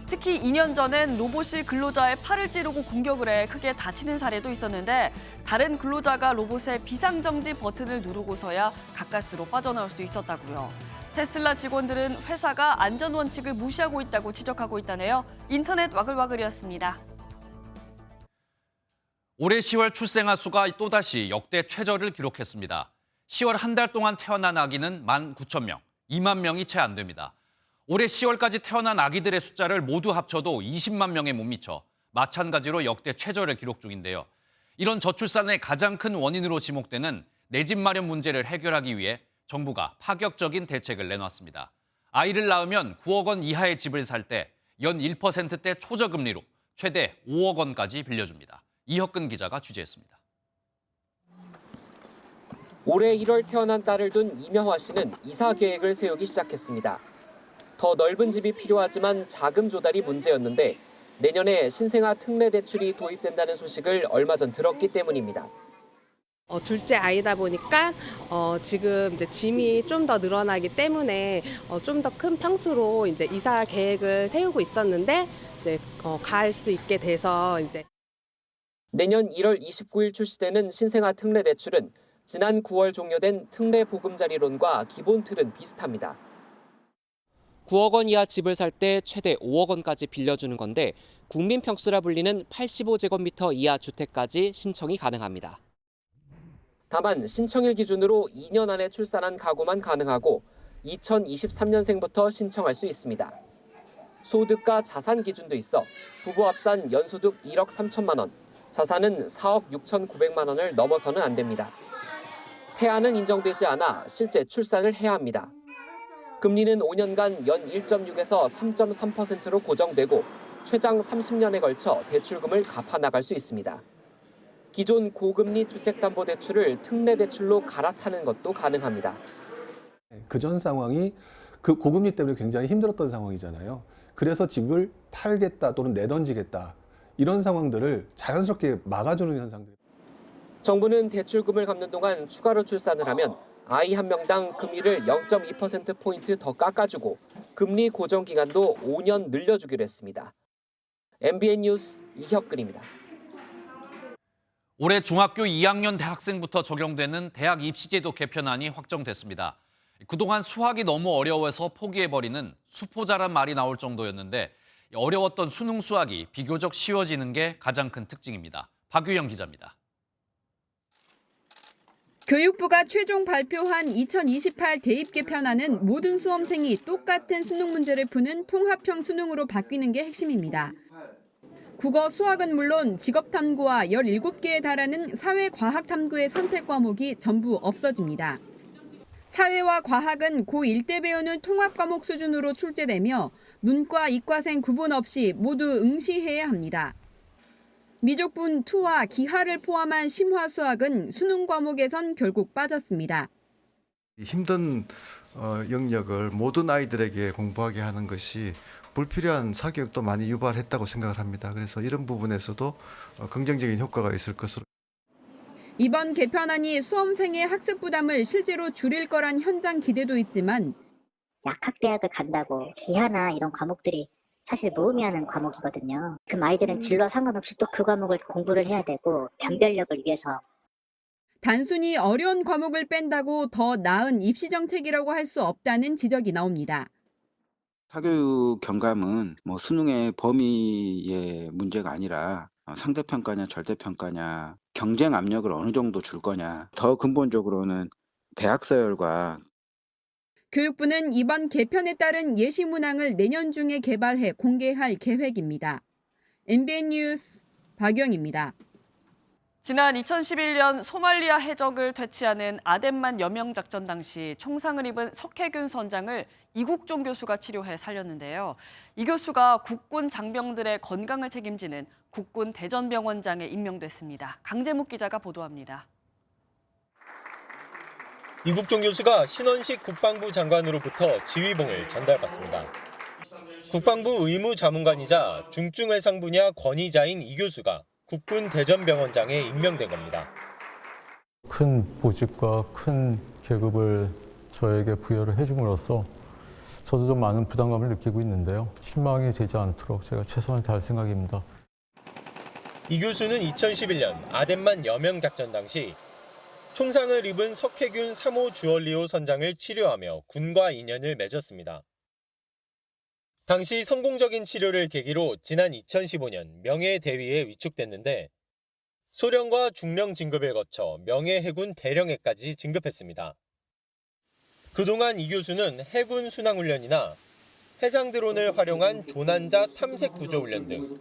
특히 2년 전엔 로봇이 근로자의 팔을 찌르고 공격을 해 크게 다치는 사례도 있었는데 다른 근로자가 로봇의 비상정지 버튼을 누르고서야 가까스로 빠져나올 수 있었다고요. 테슬라 직원들은 회사가 안전 원칙을 무시하고 있다고 지적하고 있다네요. 인터넷 와글와글이었습니다. 올해 10월 출생아 수가 또다시 역대 최저를 기록했습니다. 10월 한 달 동안 태어난 아기는 19,000명, 2만 명이 채 안 됩니다. 올해 10월까지 태어난 아기들의 숫자를 모두 합쳐도 20만 명에 못 미쳐 마찬가지로 역대 최저를 기록 중인데요. 이런 저출산의 가장 큰 원인으로 지목되는 내 집 마련 문제를 해결하기 위해 정부가 파격적인 대책을 내놨습니다. 아이를 낳으면 9억 원 이하의 집을 살 때 연 1%대 초저금리로 최대 5억 원까지 빌려줍니다. 이혁근 기자가 취재했습니다. 올해 1월 태어난 딸을 둔 이명화 씨는 이사 계획을 세우기 시작했습니다. 더 넓은 집이 필요하지만 자금 조달이 문제였는데 내년에 신생아 특례 대출이 도입된다는 소식을 얼마 전 들었기 때문입니다. 둘째 아이다 보니까 지금 이제 짐이 좀 더 늘어나기 때문에 좀 더 큰 평수로 이제 이사 계획을 세우고 있었는데 이제 갈 수 있게 돼서 이제 내년 1월 29일 출시되는 신생아 특례 대출은 지난 9월 종료된 특례 보금자리론과 기본 틀은 비슷합니다. 9억 원 이하 집을 살 때 최대 5억 원까지 빌려주는 건데 국민 평수라 불리는 85제곱미터 이하 주택까지 신청이 가능합니다. 다만 신청일 기준으로 2년 안에 출산한 가구만 가능하고 2023년생부터 신청할 수 있습니다. 소득과 자산 기준도 있어 부부 합산 연소득 1억 3천만 원, 자산은 4억 6,900만 원을 넘어서는 안 됩니다. 태아는 인정되지 않아 실제 출산을 해야 합니다. 금리는 5년간 연 1.6에서 3.3%로 고정되고 최장 30년에 걸쳐 대출금을 갚아 나갈 수 있습니다. 기존 고금리 주택담보대출을 특례대출로 갈아타는 것도 가능합니다. 그전 상황이 그 고금리 때문에 굉장히 힘들었던 상황이잖아요. 그래서 집을 팔겠다 또는 내던지겠다 이런 상황들을 자연스럽게 막아주는 현상들. 정부는 대출금을 갚는 동안 추가로 출산을 하면 아이 한 명당 금리를 0.2%포인트 더 깎아주고 금리 고정 기간도 5년 늘려주기로 했습니다. MBN 뉴스 이혁근입니다. 올해 중학교 2학년 대학생부터 적용되는 대학 입시제도 개편안이 확정됐습니다. 그동안 수학이 너무 어려워서 포기해버리는 수포자란 말이 나올 정도였는데 어려웠던 수능 수학이 비교적 쉬워지는 게 가장 큰 특징입니다. 박유영 기자입니다. 교육부가 최종 발표한 2028 대입 개편안은 모든 수험생이 똑같은 수능 문제를 푸는 통합형 수능으로 바뀌는 게 핵심입니다. 국어, 수학은 물론 직업탐구와 17개에 달하는 사회과학탐구의 선택 과목이 전부 없어집니다. 사회와 과학은 고1 때 배우는 통합 과목 수준으로 출제되며 문과, 이과생 구분 없이 모두 응시해야 합니다. 미적분, 투와 기하를 포함한 심화 수학은 수능 과목에선 결국 빠졌습니다. 힘든 영역을 모든 아이들에게 공부하게 하는 것이 불필요한 사교육도 많이 유발했다고 생각을 합니다. 그래서 이런 부분에서도 긍정적인 효과가 있을 것으로. 이번 개편안이 수험생의 학습 부담을 실제로 줄일 거란 현장 기대도 있지만 약학대학을 간다고 기하나 이런 과목들이 사실 무의미한 과목이거든요. 그럼 아이들은 진로 상관없이 또 그 과목을 공부를 해야 되고 변별력을 위해서. 단순히 어려운 과목을 뺀다고 더 나은 입시 정책이라고 할 수 없다는 지적이 나옵니다. 사교육 경감은 수능의 범위의 문제가 아니라 상대평가냐 절대평가냐 경쟁 압력을 어느 정도 줄 거냐 더 근본적으로는 대학 서열과 교육부는 이번 개편에 따른 예시 문항을 내년 중에 개발해 공개할 계획입니다. MBN 뉴스 박영입니다. 지난 2011년 소말리아 해적을 퇴치하는 아덴만 여명 작전 당시 총상을 입은 석혜균 선장을 이국종 교수가 치료해 살렸는데요. 이 교수가 국군 장병들의 건강을 책임지는 국군 대전병원장에 임명됐습니다. 강재묵 기자가 보도합니다. 이국종 교수가 신원식 국방부 장관으로부터 지휘봉을 전달받습니다. 국방부 의무자문관이자 중증외상 분야 권위자인 이 교수가 국군 대전병원장에 임명된 겁니다. 큰 보직과 큰 계급을 저에게 부여를 해줌으로써 저도 좀 많은 부담감을 느끼고 있는데요. 실망이 되지 않도록 제가 최선을 다할 생각입니다. 이 교수는 2011년 아덴만 여명 작전 당시 총상을 입은 석혜균 3호 주얼리오 선장을 치료하며 군과 인연을 맺었습니다. 당시 성공적인 치료를 계기로 지난 2015년 명예대위에 위촉됐는데 소령과 중령 진급을 거쳐 명예해군 대령에까지 진급했습니다. 그동안 이 교수는 해군 순항훈련이나 해상 드론을 활용한 조난자 탐색 구조 훈련 등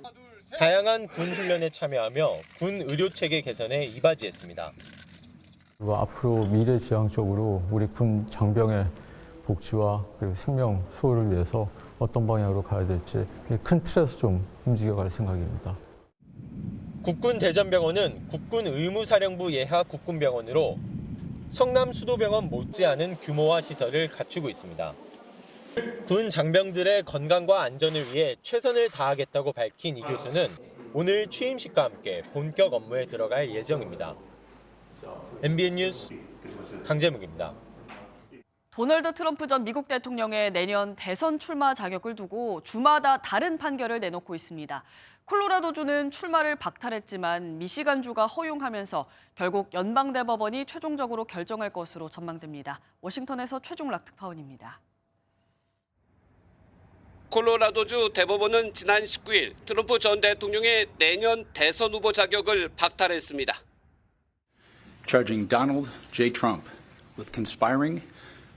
다양한 군 훈련에 참여하며 군 의료체계 개선에 이바지했습니다. 앞으로 미래지향적으로 우리 군 장병의 복지와 그리고 생명 수호를 위해서 어떤 방향으로 가야 될지 큰 틀에서 좀 움직여갈 생각입니다. 국군 대전병원은 국군 의무사령부 예하 국군병원으로 성남 수도병원 못지않은 규모와 시설을 갖추고 있습니다. 군 장병들의 건강과 안전을 위해 최선을 다하겠다고 밝힌 이 교수는 오늘 취임식과 함께 본격 업무에 들어갈 예정입니다. MBN 뉴스 강재묵입니다. 도널드 트럼프 전 미국 대통령의 내년 대선 출마 자격을 두고 주마다 다른 판결을 내놓고 있습니다. 콜로라도주는 출마를 박탈했지만 미시간주가 허용하면서 결국 연방대법원이 최종적으로 결정할 것으로 전망됩니다. 워싱턴에서 최종락 특파원입니다. 콜로라도주 대법원은 지난 19일 트럼프 전 대통령의 내년 대선 후보 자격을 박탈했습니다. Charging Donald J. Trump with conspiring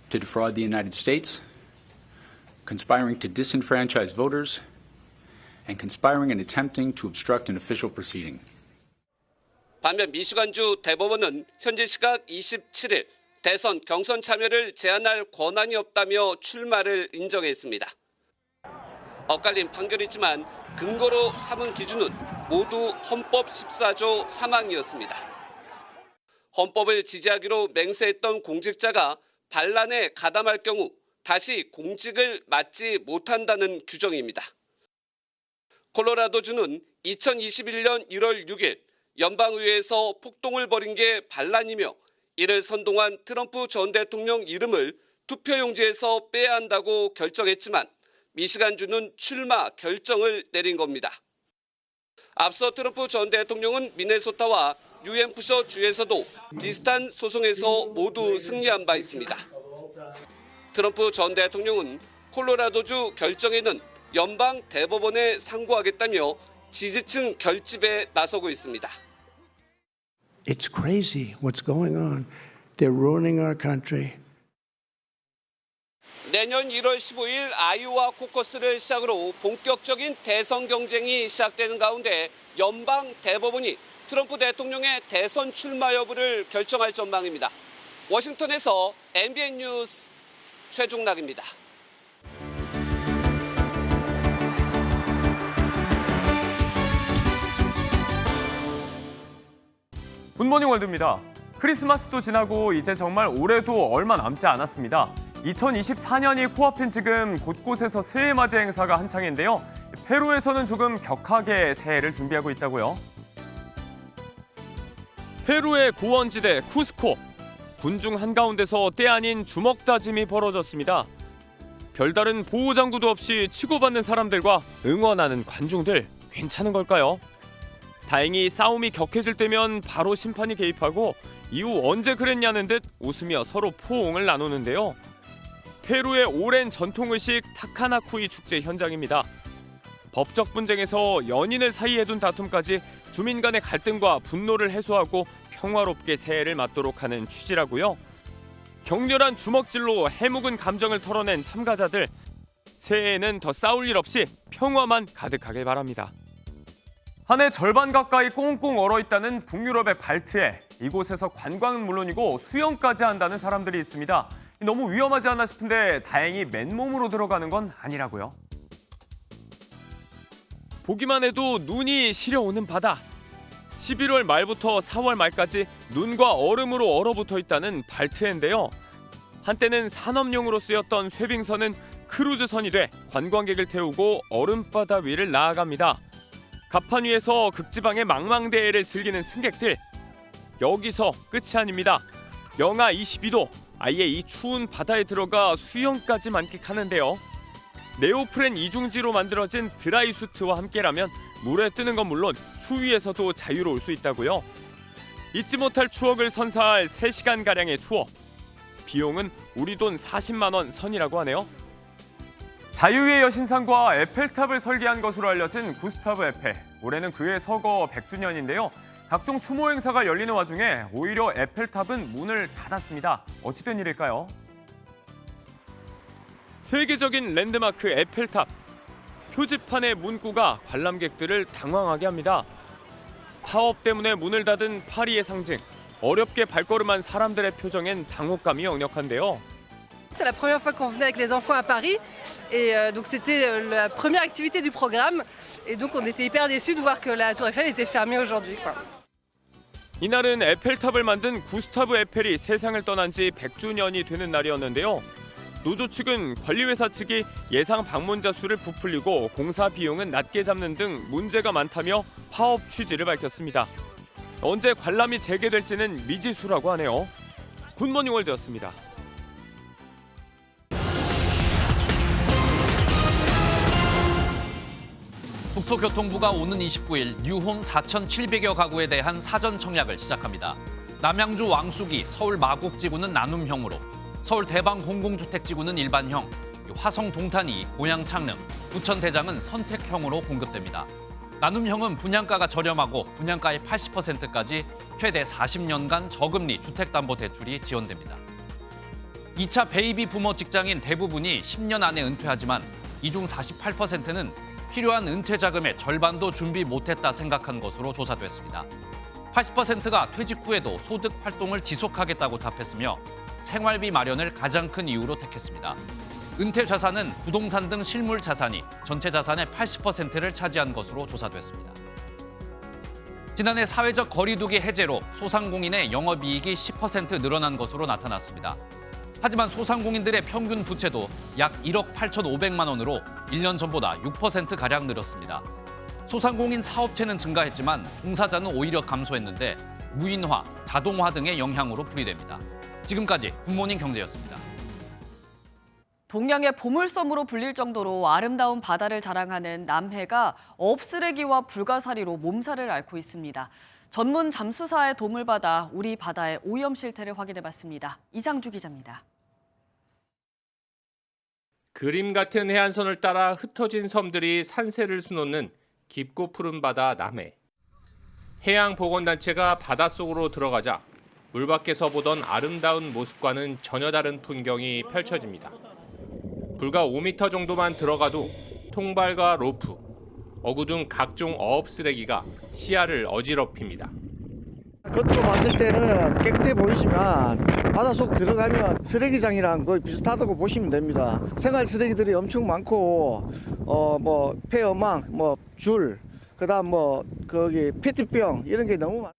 to defraud the United States, conspiring to disenfranchise voters, and conspiring and attempting to obstruct an official proceeding. 반면 미시간주 대법원은 현지 시각 27일 대선 경선 참여를 제한할 권한이 없다며 출마를 인정했습니다. 엇갈린 판결이지만 근거로 삼은 기준은 모두 헌법 14조 3항이었습니다. 헌법을 지지하기로 맹세했던 공직자가 반란에 가담할 경우 다시 공직을 맡지 못한다는 규정입니다. 콜로라도주는 2021년 1월 6일 연방의회에서 폭동을 벌인 게 반란이며 이를 선동한 트럼프 전 대통령 이름을 투표용지에서 빼야 한다고 결정했지만 미시간주는 출마 결정을 내린 겁니다. 앞서 트럼프 전 대통령은 미네소타와 뉴햄프셔 주에서도 비슷한 소송에서 모두 승리한 바 있습니다. 트럼프 전 대통령은 콜로라도주 결정에는 연방 대법원에 상고하겠다며 지지층 결집에 나서고 있습니다. It's crazy what's going on. They're ruining our country. 내년 1월 15일 아이오와 코커스를 시작으로 본격적인 대선 경쟁이 시작되는 가운데 연방 대법원이 트럼프 대통령의 대선 출마 여부를 결정할 전망입니다. 워싱턴에서 MBN 뉴스 최종락입니다. 굿모닝 월드입니다. 크리스마스도 지나고 이제 정말 올해도 얼마 남지 않았습니다. 2024년이 코앞인 지금 곳곳에서 새해 맞이 행사가 한창인데요. 페루에서는 조금 격하게 새해를 준비하고 있다고요. 페루의 고원지대 쿠스코. 군중 한가운데서 때 아닌 주먹 다짐이 벌어졌습니다. 별다른 보호장구도 없이 치고받는 사람들과 응원하는 관중들, 괜찮은 걸까요? 다행히 싸움이 격해질 때면 바로 심판이 개입하고 이후 언제 그랬냐는 듯 웃으며 서로 포옹을 나누는데요. 페루의 오랜 전통의식 타카나쿠이 축제 현장입니다. 법적 분쟁에서 연인을 사이에 둔 다툼까지 주민 간의 갈등과 분노를 해소하고 평화롭게 새해를 맞도록 하는 취지라고요. 격렬한 주먹질로 해묵은 감정을 털어낸 참가자들, 새해에는 더 싸울 일 없이 평화만 가득하길 바랍니다. 한 해 절반 가까이 꽁꽁 얼어있다는 북유럽의 발트해. 이곳에서 관광은 물론이고 수영까지 한다는 사람들이 있습니다. 너무 위험하지 않나 싶은데 다행히 맨몸으로 들어가는 건 아니라고요. 보기만 해도 눈이 시려오는 바다. 11월 말부터 4월 말까지 눈과 얼음으로 얼어붙어 있다는 발트해인데요. 한때는 산업용으로 쓰였던 쇠빙선은 크루즈선이 돼 관광객을 태우고 얼음바다 위를 나아갑니다. 갑판 위에서 극지방의 망망대해를 즐기는 승객들. 여기서 끝이 아닙니다. 영하 22도, 아예 이 추운 바다에 들어가 수영까지 만끽하는데요. 네오프렌 이중지로 만들어진 드라이 수트와 함께라면 물에 뜨는 건 물론 추위에서도 자유로울 수 있다고요. 잊지 못할 추억을 선사할 3시간가량의 투어. 비용은 우리 돈 40만 원 선이라고 하네요. 자유의 여신상과 에펠탑을 설계한 것으로 알려진 구스타브 에펠. 올해는 그의 서거 100주년인데요. 각종 추모 행사가 열리는 와중에 오히려 에펠탑은 문을 닫았습니다. 어찌된 일일까요? 세계적인 랜드마크 에펠탑. 표지판의 문구가 관람객들을 당황하게 합니다. 파업 때문에 문을 닫은 파리의 상징. 어렵게 발걸음한 사람들의 표정엔 당혹감이 역력한데요. C'est la première fois qu'on venait avec les enfants à Paris et donc c'était la première activité du programme et donc on était hyper déçus de voir que la Tour Eiffel était fermée aujourd'hui. 이날은 에펠탑을 만든 구스타브 에펠이 세상을 떠난 지 100주년이 되는 날이었는데요. 노조 측은 관리회사 측이 예상 방문자 수를 부풀리고 공사 비용은 낮게 잡는 등 문제가 많다며 파업 취지를 밝혔습니다. 언제 관람이 재개될지는 미지수라고 하네요. 굿모닝 월드였습니다. 국토교통부가 오는 29일 뉴홈 4,700여 가구에 대한 사전 청약을 시작합니다. 남양주 왕숙이, 서울 마곡지구는 나눔형으로, 서울 대방 공공주택지구는 일반형, 화성 동탄이, 고양 창릉, 부천 대장은 선택형으로 공급됩니다. 나눔형은 분양가가 저렴하고 분양가의 80%까지 최대 40년간 저금리 주택담보대출이 지원됩니다. 2차 베이비 부머 직장인 대부분이 10년 안에 은퇴하지만 이 중 48%는 필요한 은퇴 자금의 절반도 준비 못했다 생각한 것으로 조사됐습니다. 80%가 퇴직 후에도 소득 활동을 지속하겠다고 답했으며 생활비 마련을 가장 큰 이유로 택했습니다. 은퇴 자산은 부동산 등 실물 자산이 전체 자산의 80%를 차지한 것으로 조사됐습니다. 지난해 사회적 거리두기 해제로 소상공인의 영업이익이 10% 늘어난 것으로 나타났습니다. 하지만 소상공인들의 평균 부채도 약 1억 8,500만 원으로 1년 전보다 6%가량 늘었습니다. 소상공인 사업체는 증가했지만 종사자는 오히려 감소했는데 무인화, 자동화 등의 영향으로 풀이됩니다. 지금까지 굿모닝 경제였습니다. 동양의 보물섬으로 불릴 정도로 아름다운 바다를 자랑하는 남해가 어업쓰레기와 불가사리로 몸살을 앓고 있습니다. 전문 잠수사의 도움을 받아 우리 바다의 오염 실태를 확인해봤습니다. 이상주 기자입니다. 그림 같은 해안선을 따라 흩어진 섬들이 산세를 수놓는 깊고 푸른 바다 남해. 해양보건단체가 바닷속으로 들어가자 물 밖에서 보던 아름다운 모습과는 전혀 다른 풍경이 펼쳐집니다. 불과 5m 정도만 들어가도 통발과 로프, 어구 등 각종 어업 쓰레기가 시야를 어지럽힙니다. 겉으로 봤을 때는 깨끗해 보이지만 바닷속 들어가면 쓰레기장이랑 거의 비슷하다고 보시면 됩니다. 생활 쓰레기들이 엄청 많고 폐어망, 줄, 그다음 거기 페트병 이런 게 너무 많아요.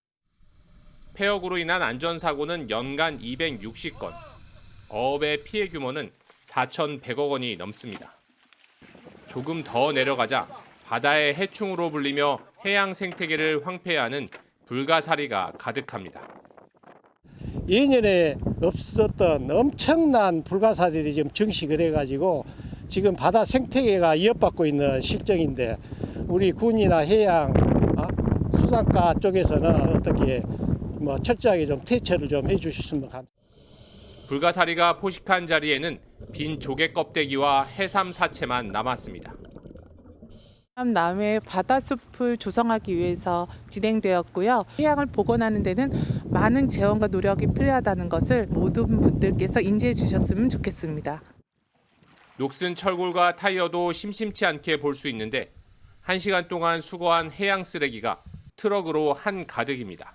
폐역으로 인한 안전사고는 연간 260건, 어업의 피해 규모는 4,100억 원이 넘습니다. 조금 더 내려가자 바다의 해충으로 불리며 해양 생태계를 황폐해하는 불가사리가 가득합니다. 예년에 없었던 엄청난 불가사리들이 지금 증식을 해가지고 지금 바다 생태계가 위협받고 있는 실정인데 우리 군이나 해양 수산가 쪽에서는 어떻게 철저하게 좀 대처를 좀 해주셨으면 합니다. 불가사리가 포식한 자리에는 빈 조개 껍데기와 해삼 사체만 남았습니다. 남해 바다숲을 조성하기 위해서 진행되었고요. 해양을 복원하는 데는 많은 재원과 노력이 필요하다는 것을 모든 분들께서 인지해 주셨으면 좋겠습니다. 녹슨 철골과 타이어도 심심치 않게 볼 수 있는데 1시간 동안 수거한 해양 쓰레기가 트럭으로 한가득입니다.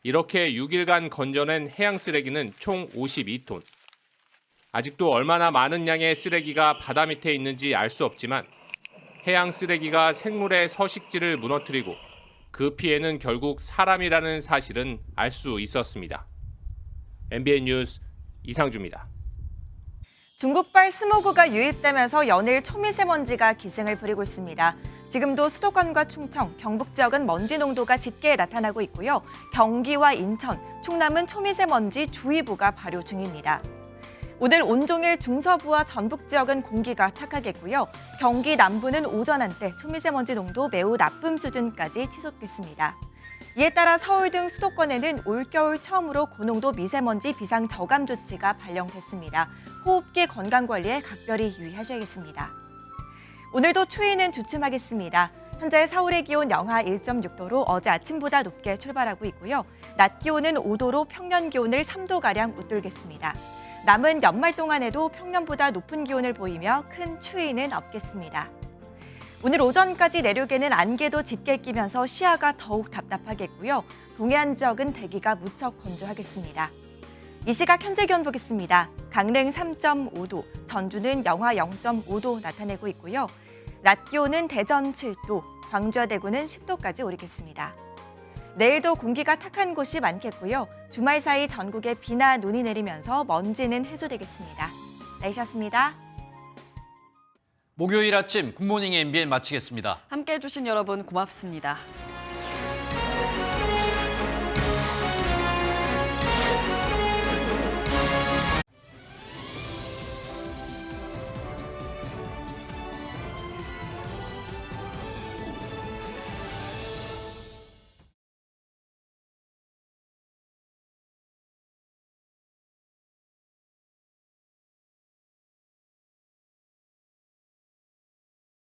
이렇게 6일간 건져낸 해양 쓰레기는 총 52톤. 아직도 얼마나 많은 양의 쓰레기가 바다 밑에 있는지 알 수 없지만 해양 쓰레기가 생물의 서식지를 무너뜨리고 그 피해는 결국 사람이라는 사실은 알 수 있었습니다. MBN 뉴스 이상주입니다. 중국발 스모그가 유입되면서 연일 초미세먼지가 기승을 부리고 있습니다. 지금도 수도권과 충청, 경북 지역은 먼지 농도가 짙게 나타나고 있고요. 경기와 인천, 충남은 초미세먼지 주의보가 발효 중입니다. 오늘 온종일 중서부와 전북 지역은 공기가 탁하겠고요. 경기 남부는 오전 한때 초미세먼지 농도 매우 나쁨 수준까지 치솟겠습니다. 이에 따라 서울 등 수도권에는 올겨울 처음으로 고농도 미세먼지 비상 저감 조치가 발령됐습니다. 호흡기 건강관리에 각별히 유의하셔야겠습니다. 오늘도 추위는 주춤하겠습니다. 현재 서울의 기온 영하 1.6도로 어제 아침보다 높게 출발하고 있고요. 낮 기온은 5도로 평년 기온을 3도가량 웃돌겠습니다. 남은 연말 동안에도 평년보다 높은 기온을 보이며 큰 추위는 없겠습니다. 오늘 오전까지 내륙에는 안개도 짙게 끼면서 시야가 더욱 답답하겠고요. 동해안 지역은 대기가 무척 건조하겠습니다. 이 시각 현재 기온 보겠습니다. 강릉 3.5도, 전주는 영하 0.5도 나타내고 있고요. 낮 기온은 대전 7도, 광주와 대구는 10도까지 오르겠습니다. 내일도 공기가 탁한 곳이 많겠고요. 주말 사이 전국에 비나 눈이 내리면서 먼지는 해소되겠습니다. 날씨였습니다. 목요일 아침 굿모닝 MBN 마치겠습니다. 함께해 주신 여러분 고맙습니다.